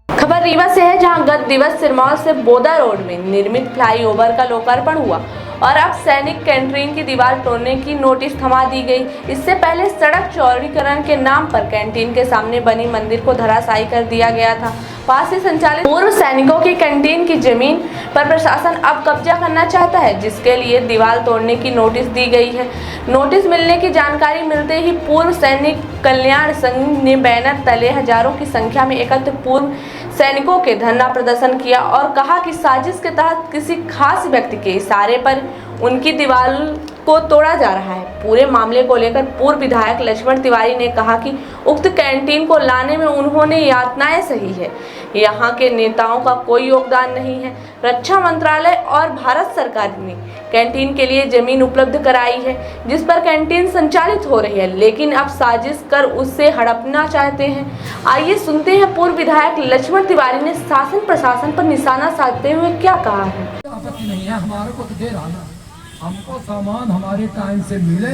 खबर रीवा से है, जहां गत दिवस सिरमौर से बोदा रोड में निर्मित फ्लाईओवर का लोकार्पण हुआ और अब सैनिक कैंटीन की दीवार तोड़ने की नोटिस थमा दी गई। इससे पहले सड़क चौड़ीकरण के नाम पर कैंटीन के सामने बनी मंदिर को धराशायी कर दिया गया था। पास से संचालित पूर्व सैनिकों की कैंटीन की जमीन पर प्रशासन अब कब्जा करना चाहता है, जिसके लिए दीवार तोड़ने की नोटिस दी गई है। नोटिस मिलने की जानकारी मिलते ही पूर्व सैनिक कल्याण संघ ने बैनर तले हजारों की संख्या में एकत्र पूर्व सैनिकों के धरना प्रदर्शन किया और कहा कि साजिश के तहत किसी खास व्यक्ति के इशारे पर उनकी दीवार को तोड़ा जा रहा है। पूरे मामले को लेकर पूर्व विधायक लक्ष्मण तिवारी ने कहा कि उक्त कैंटीन को लाने में उन्होंने यातनाएं सही है, यहाँ के नेताओं का कोई योगदान नहीं है। रक्षा मंत्रालय और भारत सरकार ने कैंटीन के लिए जमीन उपलब्ध कराई है, जिस पर कैंटीन संचालित हो रही है, लेकिन अब साजिश कर उससे हड़पना चाहते हैं। आइए सुनते हैं पूर्व विधायक लक्ष्मण तिवारी ने शासन प्रशासन पर निशाना साधते हुए क्या कहा है। आपत्ति नहीं है, हमारे को तो दे रहा ना, हमको सामान हमारे टाइम से मिले,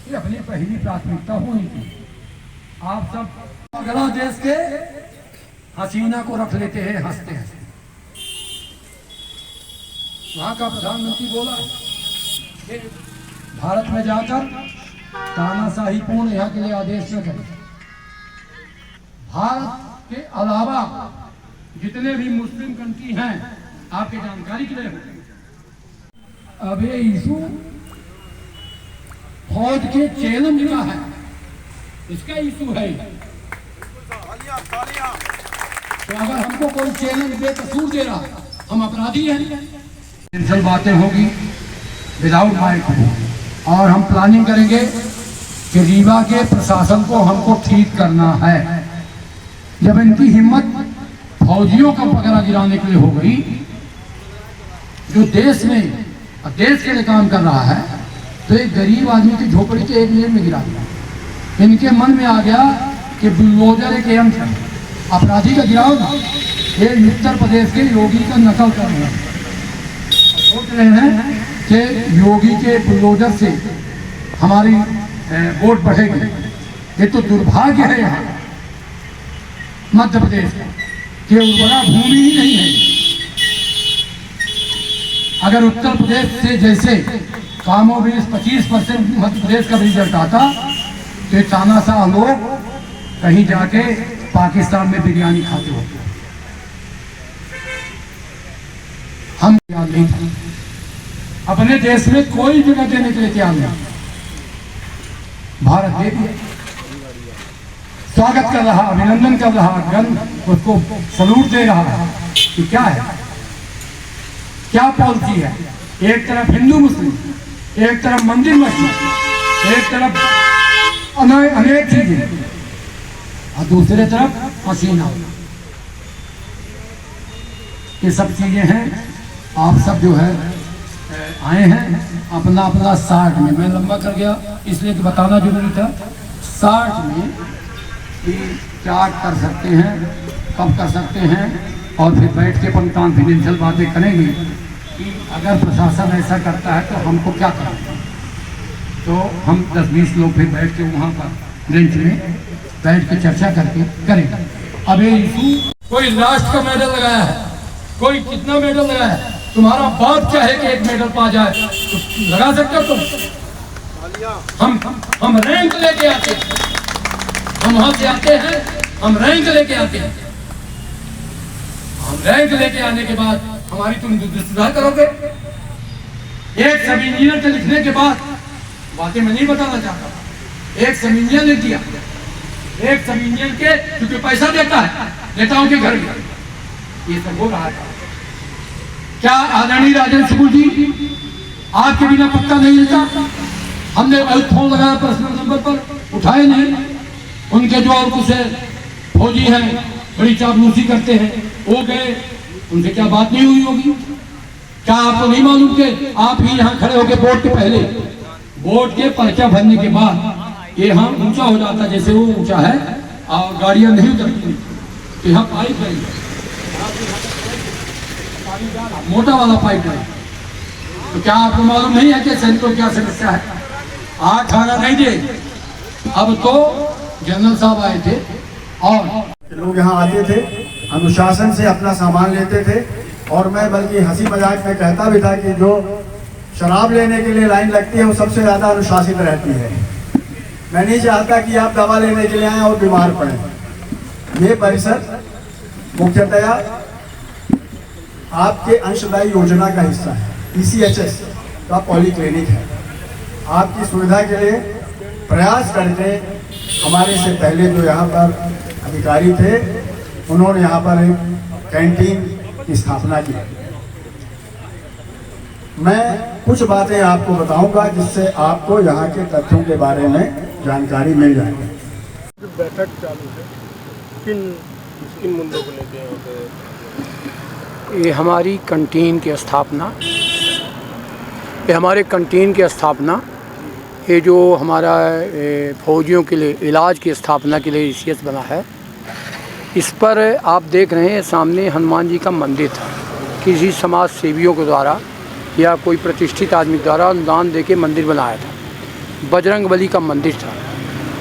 ये अपनी पहली प्राथमिकता होनी चाहिए। आप सब बांग्लादेश के हसीना को रख लेते हैं हंसते हंसते। वहां का प्रधानमंत्री बोला भारत में जाकर तानाशाही पूर्ण यहाँ के लिए आदेश न करें। भारत के अलावा जितने भी मुस्लिम कंट्री हैं, आपकी जानकारी के लिए अबे यीशु फौज के चैलेंज का है, इसका यीशु है। तो अगर हमको कोई चैलेंज बेकसूर दे रहा, हम अपराधी हैं। सिंपल बातें होगी विदाउट माइक, और हम प्लानिंग करेंगे कि रीवा के प्रशासन को हमको ठीक करना है। जब इनकी हिम्मत फौजियों का पकड़ा गिराने के लिए हो गई, जो देश में देश के लिए काम कर रहा है, तो एक गरीब आदमी की झोपड़ी के एक मिनट में गिरा दिया। इनके मन में आ गया कि बुलडोजर एक एम है, अपराधी का गिराओ ना। ये उत्तर प्रदेश के योगी का नकल कर रहे हैं, सोच रहे हैं कि योगी के बुलडोजर से हमारी वोट बढ़ेगी। ये तो दुर्भाग्य है यहाँ मध्य प्रदेश की उर्वरा भूमि ही नहीं है। अगर उत्तर प्रदेश से जैसे कामोबेश 25% मध्य प्रदेश का रिजल्ट आता, तो तानाशाह लोग कहीं जाके पाकिस्तान में बिरयानी खाते होते। हम तैयार नहीं थे, अपने देश में कोई जगह देने के लिए तैयार नहीं। भारत दे दिया, स्वागत कर रहा, अभिनंदन कर रहा, गन उसको सलूट दे रहा है कि क्या है, क्या पॉलिसी है। एक तरफ हिंदू मुस्लिम, एक तरफ मंदिर मस्जिद, एक तरफ अनेक चीजें, और दूसरे तरफ हसीना। ये सब चीजें हैं। आप सब जो है आए हैं अपना अपना 60 में, मैं लंबा कर गया इसलिए कि बताना जरूरी था। 60 में क्या कर सकते हैं, कब कर सकते हैं, और फिर बैठ के अपन कॉन्फिडेंशियल बातें करेंगे कि अगर प्रशासन ऐसा करता है तो हमको क्या करना। तो हम 10-20 लोग फिर बैठ के वहाँ पर बेंच में बैठ के चर्चा करके करेंगे। अब ये इशू कोई राष्ट्र का मेडल लगाया है, कोई कितना मेडल लगाया है, तुम्हारा बाप चाहे कि एक मेडल पा जाए तो लगा सकते हो तुम। हम रैंक लेके आते हैं, हम वहां से आते हैं, हम रैंक लेके आते हैं। हम रैंक लेके आने के बाद हमारी तुम सुधार करोगे। एक सब इंजीनियर के लिखने के बाद, बातें मैं नहीं बताना चाहता, एक सब इंजीनियर ने किया, एक सब इंजीनियर के क्योंकि पैसा देता है नेताओं के घर में, ये सब हो रहा है। क्या आदरणीय राजेंद्र शुक्ल जी आपके बिना पत्ता नहीं लेता? हमने फोन लगाया पर्सनल नंबर पर, उठाए नहीं। उनके जो और कुछ फौजी हैं बड़ी चापलूसी करते हैं, वो गए, उनसे क्या बात नहीं हुई होगी? क्या आपको नहीं मालूम कि आप ही यहाँ खड़े होकर वोट के पहले, वोट के पर्चा भरने के बाद ये यहाँ ऊंचा हो जाता, जैसे वो ऊंचा है और गाड़ियां नहीं उतरती, तो यहाँ पाइप है, मोटा वाला पाइप है। तो क्या आपको मालूम नहीं है कि सैनिकों क्या समस्या है? 8 आना नहीं दे। अब तो जनरल साहब आए थे, और लोग यहाँ आते थे, अनुशासन से अपना सामान लेते थे, और मैं बल्कि हंसी मजाक में कहता भी था कि जो शराब लेने के लिए लाइन लगती है वो सबसे ज़्यादा अनुशासित रहती है। मैं नहीं चाहता कि आप दवा लेने के लिए आएँ और बीमार पड़ें। ये परिसर मुख्यतया आपके अंशदायी योजना का हिस्सा है। ECHS का पॉलीक्लिनिक है। आपकी सुविधा के लिए प्रयास करके हमारे से पहले जो यहाँ पर अधिकारी थे उन्होंने यहाँ पर एक कैंटीन की स्थापना की। मैं कुछ बातें आपको बताऊंगा जिससे आपको यहाँ के तथ्यों के बारे में जानकारी मिल जाएगी। बैठक चालू है, किन मुद्दों को लेके यहाँ पे? ये हमारी कंटीन की स्थापना, ये जो हमारा फौजियों के लिए इलाज की स्थापना के लिए ECHS बना है, इस पर आप देख रहे हैं सामने हनुमान जी का मंदिर था। किसी समाज सेवियों के द्वारा या कोई प्रतिष्ठित आदमी द्वारा अनुदान देके मंदिर बनाया था। बजरंगबली का मंदिर था,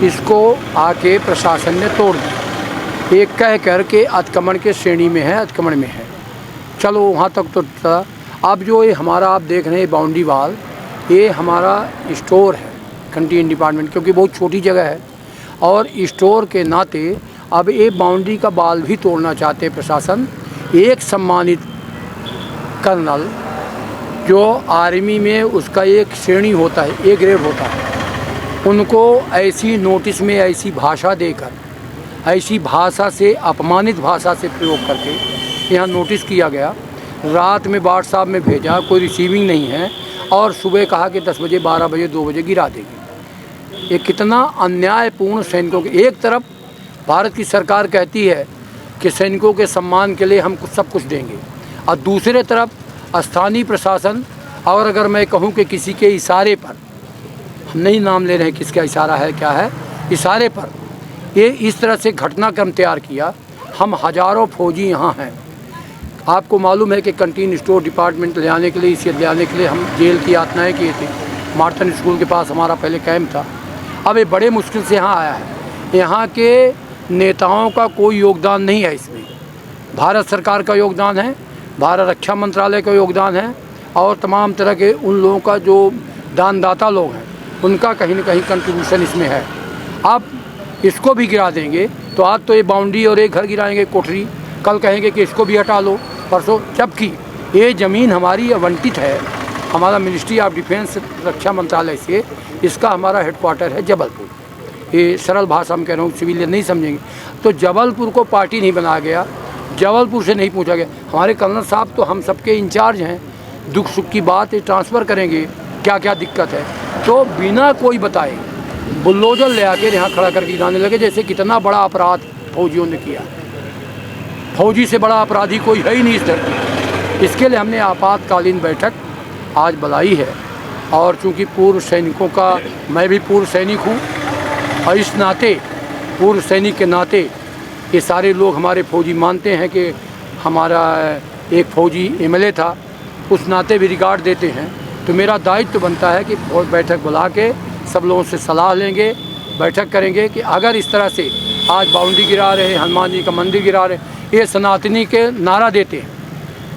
इसको आके प्रशासन ने तोड़ दिया। एक कह कर के अतिक्रमण के श्रेणी में है, अतिक्रमण में है। चलो वहाँ तक तो था। अब जो ये हमारा आप देख रहे हैं बाउंड्री वाल, ये हमारा स्टोर है कंटीन डिपार्टमेंट, क्योंकि बहुत छोटी जगह है और स्टोर के नाते अब ये बाउंड्री का बाल भी तोड़ना चाहते प्रशासन। एक सम्मानित कर्नल जो आर्मी में उसका एक श्रेणी होता है, एक ग्रेड होता है, उनको ऐसी नोटिस में ऐसी भाषा देकर, ऐसी भाषा से अपमानित भाषा से प्रयोग करके यहाँ नोटिस किया गया। रात में व्हाट्सएप में भेजा, कोई रिसीविंग नहीं है, और सुबह कहा कि 10 बजे 12 बजे 2 बजे गिरा देंगे। ये कितना अन्यायपूर्ण सैनिकों के। एक तरफ भारत की सरकार कहती है कि सैनिकों के सम्मान के लिए हम सब कुछ देंगे, और दूसरे तरफ स्थानीय प्रशासन, और अगर मैं कहूं कि किसी के इशारे पर, हम नहीं नाम ले रहे हैं किसका इशारा है क्या है, इशारे पर ये इस तरह से घटनाक्रम तैयार किया। हम हज़ारों फौजी यहाँ हैं। आपको मालूम है कि कंटीन स्टोर डिपार्टमेंट ले आने के लिए, इसे ले आने के लिए हम जेल की यातनाएँ किए थे। मार्टन स्कूल के पास हमारा पहले कैंप था। अब ये बड़े मुश्किल से यहाँ आया है। यहाँ के नेताओं का कोई योगदान नहीं है इसमें। भारत सरकार का योगदान है, भारत रक्षा मंत्रालय का योगदान है, और तमाम तरह के उन लोगों का जो दानदाता लोग हैं उनका कहीं न कहीं कंट्रीब्यूशन इसमें है। अब इसको भी गिरा देंगे तो आज तो ये बाउंड्री और एक घर गिराएंगे, कोठरी, कल कहेंगे कि इसको भी हटा लो, परसों, जबकि ये ज़मीन हमारी आवंटित है। हमारा मिनिस्ट्री ऑफ डिफेंस रक्षा मंत्रालय से इसका हमारा हेडक्वार्टर है जबलपुर। ये सरल भाषा में कह रहा हूँ, सिविलियन नहीं समझेंगे। तो जबलपुर को पार्टी नहीं बनाया गया, जबलपुर से नहीं पूछा गया। हमारे कर्नल साहब तो हम सबके इंचार्ज हैं, दुख सुख की बात ट्रांसफ़र करेंगे, क्या क्या दिक्कत है, तो बिना कोई बताए बुलडोजर ले आकर यहाँ खड़ा करके गिराने लगे, जैसे कितना बड़ा अपराध फौजियों ने किया। फौजी से बड़ा अपराधी कोई है ही नहीं इस धरती। इसके लिए हमने आपातकालीन बैठक आज बुलाई है, और चूँकि पूर्व सैनिकों का, मैं भी पूर्व सैनिक हूँ, और इस नाते पूर्व सैनिक के नाते ये सारे लोग हमारे फौजी मानते हैं कि हमारा एक फौजी MLA था, उस नाते भी रिगार्ड देते हैं। तो मेरा दायित्व तो बनता है कि बैठक बुला के सब लोगों से सलाह लेंगे, बैठक करेंगे कि अगर इस तरह से आज बाउंड्री गिरा रहे, हनुमान जी का मंदिर गिरा रहे, ये सनातनी के नारा देते हैं,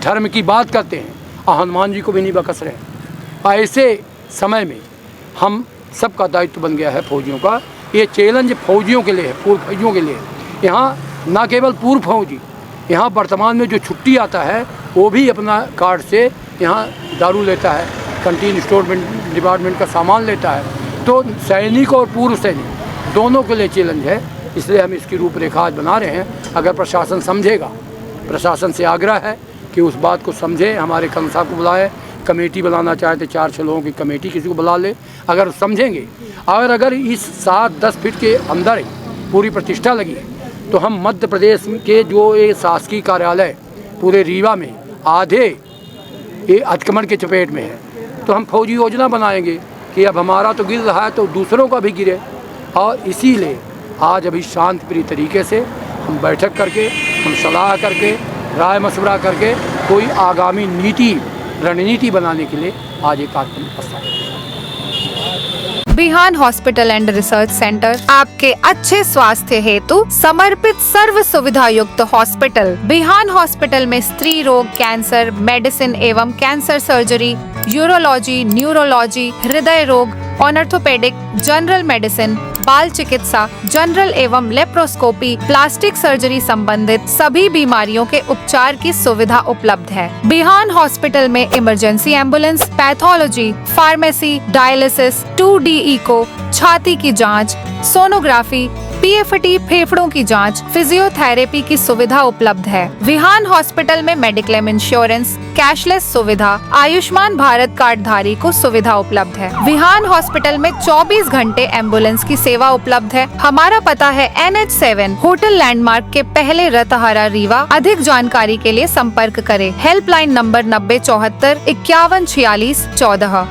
धर्म की बात करते हैं, और हनुमान जी को भी नहीं बकस रहे हैं। ऐसे समय में हम सबका दायित्व बन गया है फौजियों का। ये चैलेंज फौजियों के लिए है, पूर्व फौजियों के लिए। यहाँ ना केवल पूर्व फौजी, यहाँ वर्तमान में जो छुट्टी आता है वो भी अपना कार्ड से यहाँ दारू लेता है, कंटीन स्टोर डिपार्टमेंट का सामान लेता है। तो सैनिक और पूर्व सैनिक दोनों के लिए चैलेंज है, इसलिए हम इसकी रूपरेखा आज बना रहे हैं। अगर प्रशासन समझेगा, प्रशासन से आग्रह है कि उस बात को समझे, हमारे कर्नल साहब को बुलाए, कमेटी बनाना चाहते 4-6 लोगों की कमेटी किसी को बुला ले, अगर समझेंगे। और अगर इस 7-10 फीट के अंदर ही पूरी प्रतिष्ठा लगी है, तो हम मध्य प्रदेश के जो ये शासकीय कार्यालय पूरे रीवा में आधे ये अतिक्रमण के चपेट में है, तो हम फौजी योजना बनाएंगे कि अब हमारा तो गिर रहा है तो दूसरों का भी गिरे। और इसीलिए आज अभी शांतिप्रिय तरीके से हम बैठक करके, हम सलाह करके, राय मशवरा करके कोई आगामी नीति रणनीति बनाने के लिए आज एक कार्यक्रम प्रस्ताव। बिहान हॉस्पिटल एंड रिसर्च सेंटर आपके अच्छे स्वास्थ्य हेतु समर्पित सर्व सुविधा युक्त हॉस्पिटल। बिहान हॉस्पिटल में स्त्री रोग, कैंसर, मेडिसिन एवं कैंसर सर्जरी, यूरोलॉजी, न्यूरोलॉजी, हृदय रोग, ऑर्थोपेडिक, जनरल मेडिसिन, बाल चिकित्सा, जनरल एवं लेप्रोस्कोपी, प्लास्टिक सर्जरी संबंधित सभी बीमारियों के उपचार की सुविधा उपलब्ध है। बिहान हॉस्पिटल में emergency ambulance, pathology, pharmacy, dialysis, 2D echo, छाती की जांच, सोनोग्राफी, PFT फेफड़ों की जांच, फिजियोथेरेपी की सुविधा उपलब्ध है। विहान हॉस्पिटल में मेडिक्लेम इंश्योरेंस, कैशलेस सुविधा, आयुष्मान भारत कार्ड धारी को सुविधा उपलब्ध है। विहान हॉस्पिटल में 24 घंटे एम्बुलेंस की सेवा उपलब्ध है। हमारा पता है NH7 होटल लैंडमार्क के पहले रतहरा, रीवा। अधिक जानकारी के लिए संपर्क करें। Helpline number 9074 5146 14।